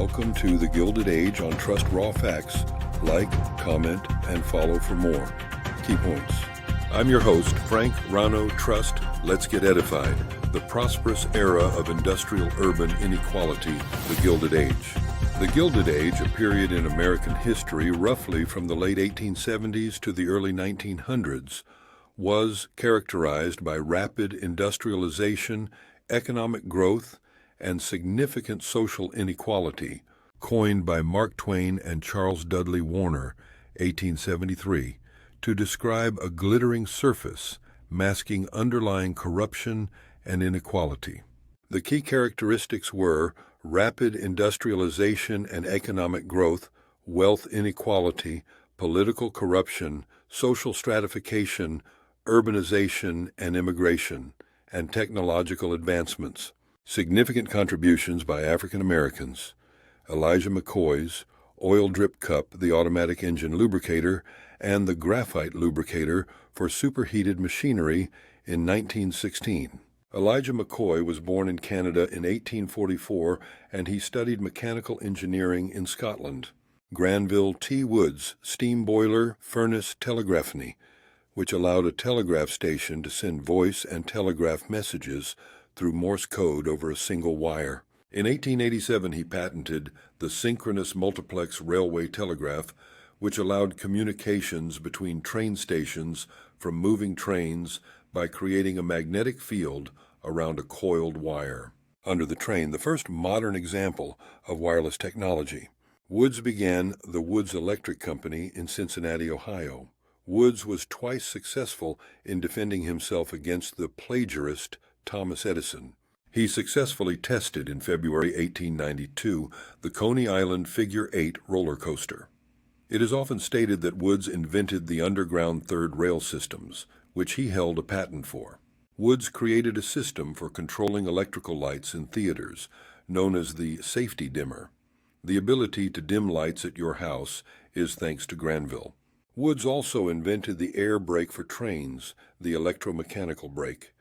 Welcome to the Gilded Age on Trust Raw Facts. Like, comment, and follow for more. Key points. I'm your host, Frank Rano. Trust, let's get edified. The prosperous era of industrial-urban inequality, the Gilded Age. The Gilded Age, a period in American history roughly from the late 1870s to the early 1900s, was characterized by rapid industrialization, economic growth, and significant social inequality, coined by Mark Twain and Charles Dudley Warner, 1873, to describe a glittering surface masking underlying corruption and inequality. The key characteristics were rapid industrialization and economic growth, wealth inequality, political corruption, social stratification, urbanization and immigration, and technological advancements. Significant contributions by African Americans. Elijah McCoy's oil drip cup, the automatic engine lubricator, and the graphite lubricator for superheated machinery in 1916. Elijah McCoy was born in Canada in 1844, and he studied mechanical engineering in Scotland. Granville T. Wood's steam boiler furnace telegraphony, which allowed a telegraph station to send voice and telegraph messages through Morse code over a single wire. In 1887, he patented the synchronous multiplex railway telegraph, which allowed communications between train stations from moving trains by creating a magnetic field around a coiled wire. Under the train, the first modern example of wireless technology. Woods began the Woods Electric Company in Cincinnati, Ohio. Woods was twice successful in defending himself against the plagiarist Thomas Edison. He successfully tested in February 1892 the Coney Island Figure 8 roller coaster. It is often stated that Woods invented the underground third rail systems, which he held a patent for. Woods created a system for controlling electrical lights in theaters, known as the safety dimmer. The ability to dim lights at your house is thanks to Granville. Woods also invented the air brake for trains, the electromechanical brake.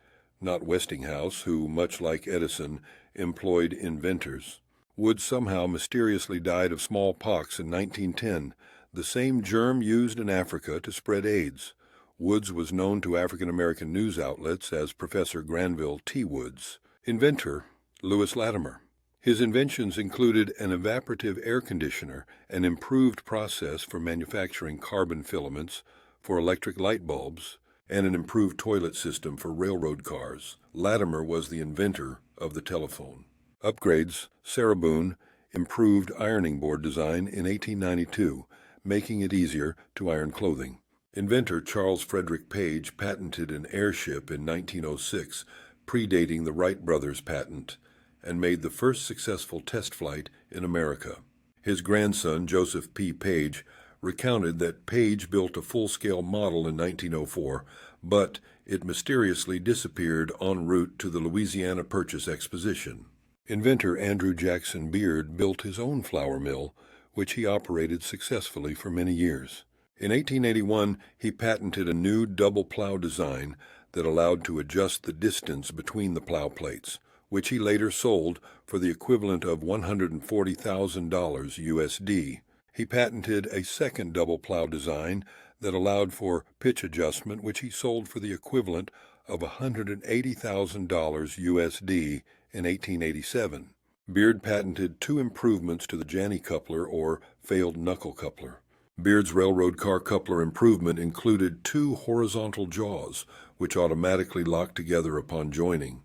Not Westinghouse, who, much like Edison, employed inventors. Woods somehow mysteriously died of smallpox in 1910, the same germ used in Africa to spread AIDS. Woods was known to African American news outlets as Professor Granville T. Woods. Inventor, Lewis Latimer. His inventions included an evaporative air conditioner, an improved process for manufacturing carbon filaments for electric light bulbs, and an improved toilet system for railroad cars. Latimer was the inventor of the telephone. Upgrades, Sarah Boone improved ironing board design in 1892, making it easier to iron clothing. Inventor Charles Frederick Page patented an airship in 1906, predating the Wright brothers' patent, and made the first successful test flight in America. His grandson, Joseph P. Page, recounted that Page built a full-scale model in 1904, but it mysteriously disappeared en route to the Louisiana Purchase Exposition. Inventor Andrew Jackson Beard built his own flour mill, which he operated successfully for many years. In 1881, he patented a new double plow design that allowed to adjust the distance between the plow plates, which he later sold for the equivalent of $140,000 USD. He patented a second double plow design that allowed for pitch adjustment, which he sold for the equivalent of $180,000 USD in 1887. Beard patented two improvements to the Janney coupler or failed knuckle coupler. Beard's railroad car coupler improvement included two horizontal jaws, which automatically locked together upon joining.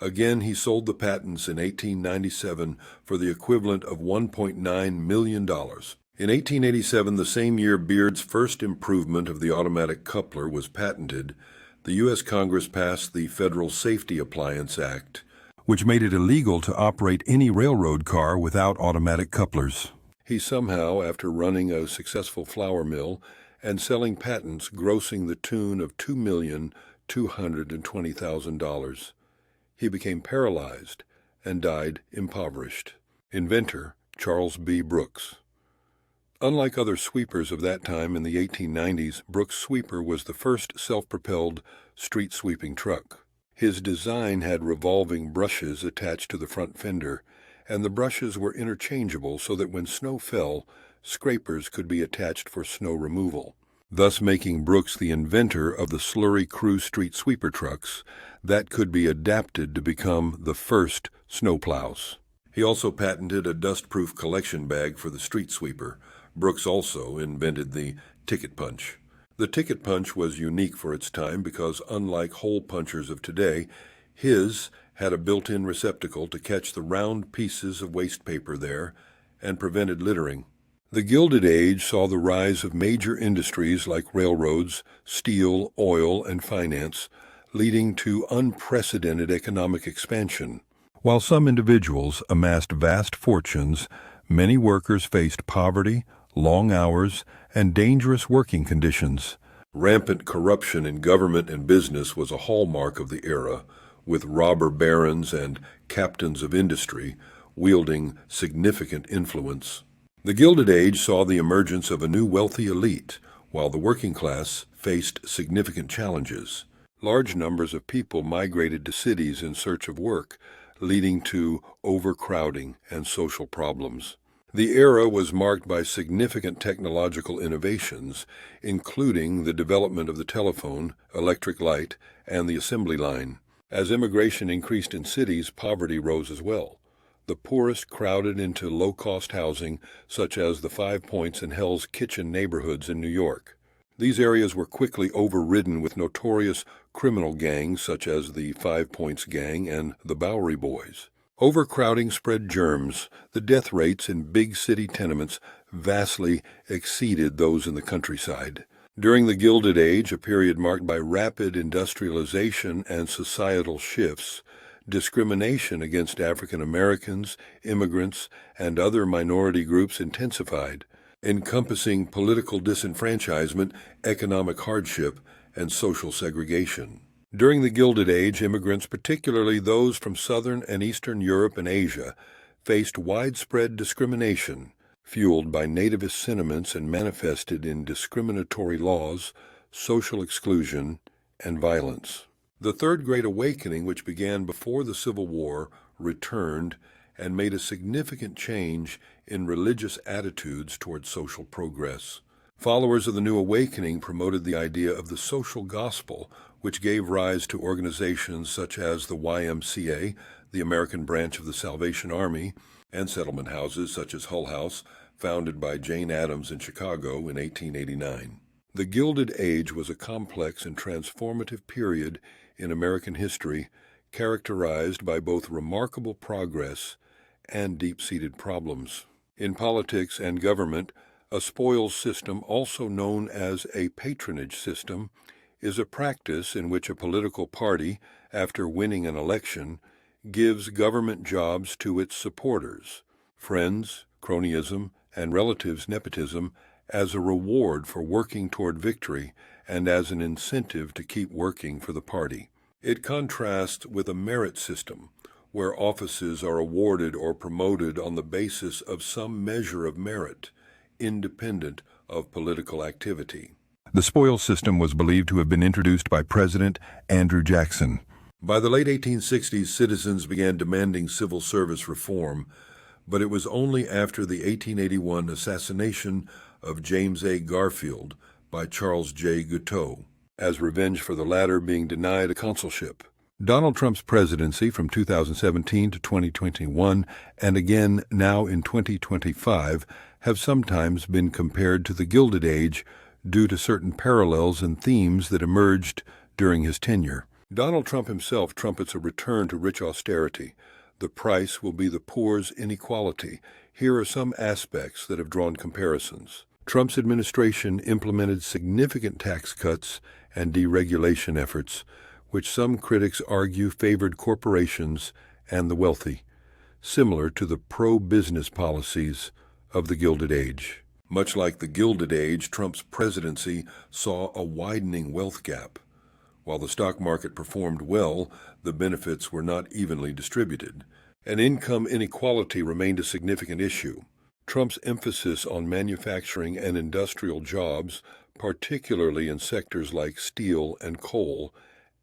Again, he sold the patents in 1897 for the equivalent of $1.9 million. In 1887, the same year Beard's first improvement of the automatic coupler was patented, the U.S. Congress passed the Federal Safety Appliance Act, which made it illegal to operate any railroad car without automatic couplers. He somehow, after running a successful flour mill and selling patents grossing the tune of $2,220,000, he became paralyzed and died impoverished. Inventor Charles B. Brooks. Unlike other sweepers of that time in the 1890s, Brooks' sweeper was the first self-propelled street sweeping truck. His design had revolving brushes attached to the front fender and the brushes were interchangeable so that when snow fell, scrapers could be attached for snow removal, thus making Brooks the inventor of the slurry crew street sweeper trucks that could be adapted to become the first snowplows. He also patented a dust-proof collection bag for the street sweeper. Brooks also invented the ticket punch. The ticket punch was unique for its time because, unlike hole punchers of today, his had a built-in receptacle to catch the round pieces of waste paper there and prevented littering. The Gilded Age saw the rise of major industries like railroads, steel, oil, and finance, leading to unprecedented economic expansion. While some individuals amassed vast fortunes, many workers faced poverty, long hours, and dangerous working conditions. Rampant corruption in government and business was a hallmark of the era, with robber barons and captains of industry wielding significant influence. The Gilded Age saw the emergence of a new wealthy elite, while the working class faced significant challenges. Large numbers of people migrated to cities in search of work, leading to overcrowding and social problems. The era was marked by significant technological innovations, including the development of the telephone, electric light, and the assembly line. As immigration increased in cities, poverty rose as well. The poorest crowded into low-cost housing, such as the Five Points and Hell's Kitchen neighborhoods in New York. These areas were quickly overridden with notorious criminal gangs such as the Five Points Gang and the Bowery Boys. Overcrowding spread germs. The death rates in big city tenements vastly exceeded those in the countryside. During the Gilded Age, a period marked by rapid industrialization and societal shifts, discrimination against African Americans, immigrants, and other minority groups intensified, encompassing political disenfranchisement, economic hardship, and social segregation. During the Gilded Age, immigrants, particularly those from Southern and Eastern Europe and Asia, faced widespread discrimination, fueled by nativist sentiments and manifested in discriminatory laws, social exclusion, and violence. The Third Great Awakening, which began before the Civil War, returned and made a significant change in religious attitudes toward social progress. Followers of the New Awakening promoted the idea of the social gospel, which gave rise to organizations such as the YMCA, the American branch of the Salvation Army, and settlement houses such as Hull House, founded by Jane Addams in Chicago in 1889. The Gilded Age was a complex and transformative period in American history, characterized by both remarkable progress and deep-seated problems. In politics and government, a spoils system, also known as a patronage system, is a practice in which a political party, after winning an election, gives government jobs to its supporters, friends, cronyism, and relatives' nepotism, as a reward for working toward victory and as an incentive to keep working for the party. It contrasts with a merit system, where offices are awarded or promoted on the basis of some measure of merit, independent of political activity. The spoils system was believed to have been introduced by President Andrew Jackson. By the late 1860s, citizens began demanding civil service reform, but it was only after the 1881 assassination of James A. Garfield by Charles J. Guiteau, as revenge for the latter being denied a consulship. Donald Trump's presidency from 2017 to 2021, and again now in 2025, have sometimes been compared to the Gilded Age due to certain parallels and themes that emerged during his tenure. Donald Trump himself trumpets a return to rich austerity. The price will be the poor's inequality. Here are some aspects that have drawn comparisons. Trump's administration implemented significant tax cuts and deregulation efforts, which some critics argue favored corporations and the wealthy, similar to the pro-business policies of the Gilded Age. Much like the Gilded Age, Trump's presidency saw a widening wealth gap. While the stock market performed well, the benefits were not evenly distributed, and income inequality remained a significant issue. Trump's emphasis on manufacturing and industrial jobs, particularly in sectors like steel and coal,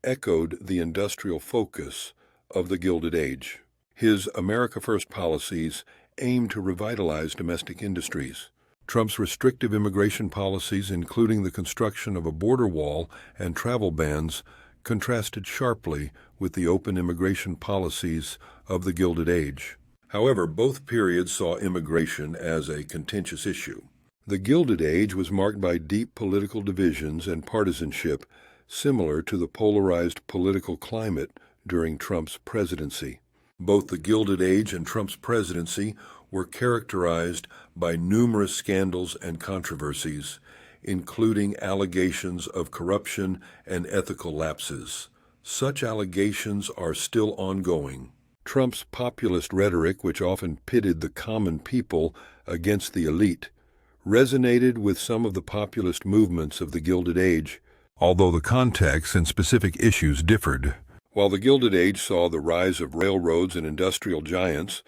echoed the industrial focus of the Gilded Age. His America First policies aim to revitalize domestic industries. Trump's restrictive immigration policies, including the construction of a border wall and travel bans, contrasted sharply with the open immigration policies of the Gilded Age. However, both periods saw immigration as a contentious issue. The Gilded Age was marked by deep political divisions and partisanship, similar to the polarized political climate during Trump's presidency. Both the Gilded Age and Trump's presidency were characterized by numerous scandals and controversies, including allegations of corruption and ethical lapses. Such allegations are still ongoing. Trump's populist rhetoric, which often pitted the common people against the elite, resonated with some of the populist movements of the Gilded Age, although the context and specific issues differed. While the Gilded Age saw the rise of railroads and industrial giants,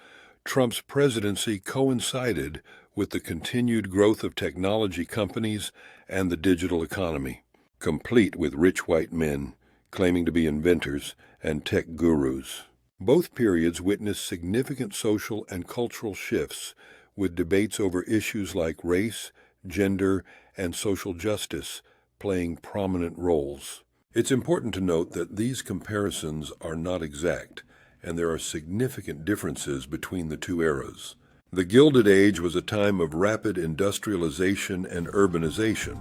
Trump's presidency coincided with the continued growth of technology companies and the digital economy, complete with rich white men claiming to be inventors and tech gurus. Both periods witnessed significant social and cultural shifts, with debates over issues like race, gender, and social justice playing prominent roles. It's important to note that these comparisons are not exact, and there are significant differences between the two eras. The Gilded Age was a time of rapid industrialization and urbanization,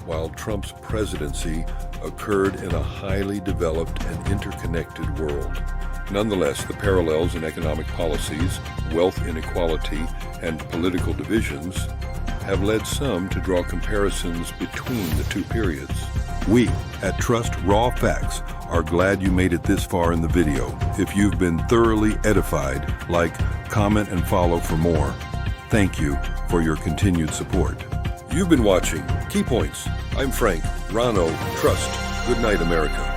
while Trump's presidency occurred in a highly developed and interconnected world. Nonetheless, the parallels in economic policies, wealth inequality, and political divisions have led some to draw comparisons between the two periods. We at Trust Raw Facts are glad you made it this far in the video. If you've been thoroughly edified, like, comment, and follow for more. Thank you for your continued support. You've been watching Keypoints. I'm Frank, Rano, Trust. Good night, America.